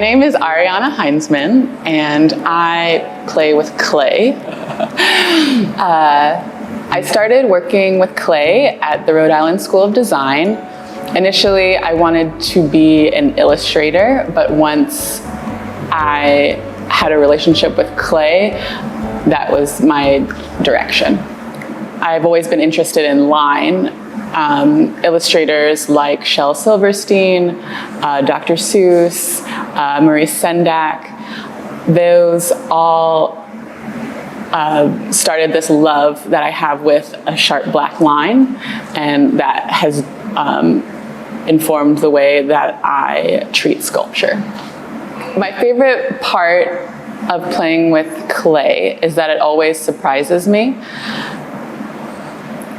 name is Ariana Heinzman, and I play with clay. I started working with clay at the Rhode Island School of Design. Initially, I wanted to be an illustrator, but once I had a relationship with clay, that was my direction. I've always been interested in line. Illustrators like Shel Silverstein, Dr. Seuss, Maurice Sendak, those all started this love that I have with a sharp black line, and that has informed the way that I treat sculpture. My favorite part of playing with clay is that it always surprises me.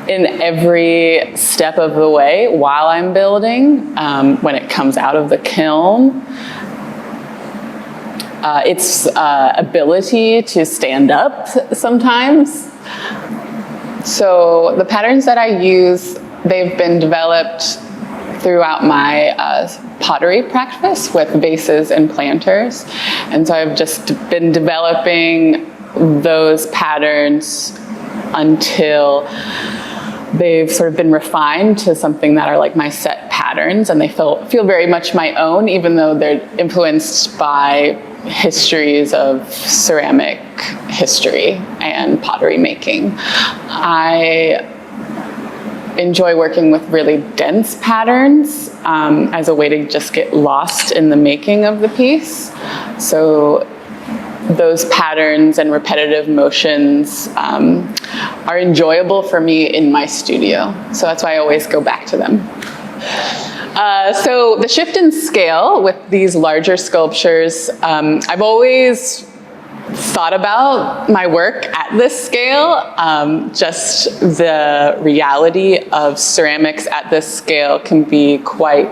In every step of the way while I'm building, when it comes out of the kiln, its ability to stand up sometimes. So the patterns that I use, they've been developed throughout my pottery practice with vases and planters. And so I've just been developing those patterns until they've sort of been refined to something that are like my set patterns, and they feel very much my own, even though they're influenced by histories of ceramic history and pottery making. I enjoy working with really dense patterns as a way to just get lost in the making of the piece. So those patterns and repetitive motions are enjoyable for me in my studio. So that's why I always go back to them. So the shift in scale with these larger sculptures, I've always thought about my work at this scale. Just the reality of ceramics at this scale can be quite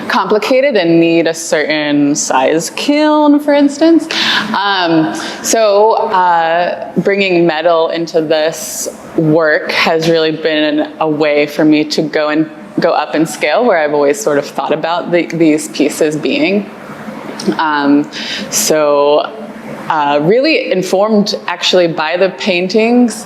complicated and need a certain size kiln, for instance. So bringing metal into this work has really been a way for me to go up in scale, where I've always sort of thought about these pieces being. Really informed actually by the paintings,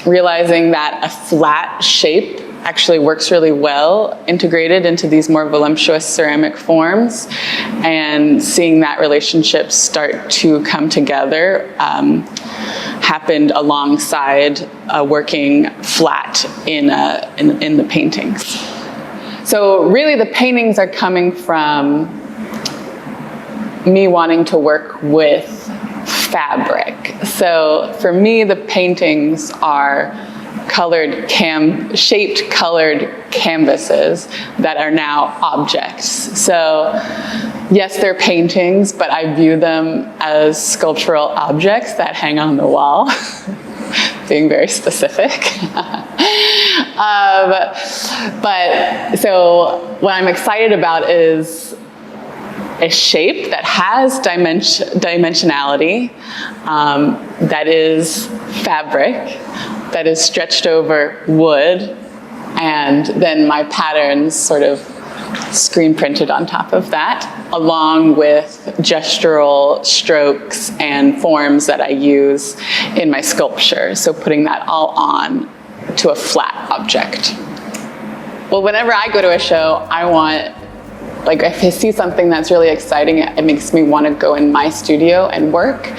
realizing that a flat shape actually works really well integrated into these more voluptuous ceramic forms, and seeing that relationship start to come together happened alongside working flat in the paintings. So really the paintings are coming from me wanting to work with fabric. So for me, the paintings are shaped colored canvases that are now objects. So yes, they're paintings, but I view them as sculptural objects that hang on the wall. Being very specific. So what I'm excited about is a shape that has dimensionality, that is fabric, that is stretched over wood, and then my patterns sort of screen printed on top of that, along with gestural strokes and forms that I use in my sculpture. So putting that all on to a flat object. Well, whenever I go to a show, I want, like, if I see something that's really exciting, it makes me want to go in my studio and work.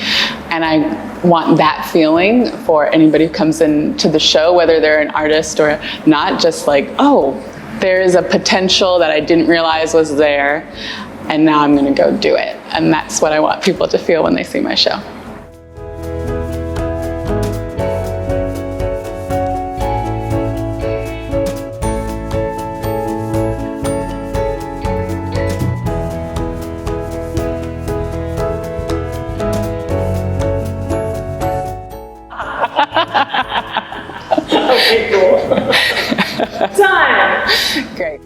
And I want that feeling for anybody who comes into the show, whether they're an artist or not, just like, oh, there is a potential that I didn't realize was there, and now I'm going to go do it. And that's what I want people to feel when they see my show. Okay, cool. Done. Great.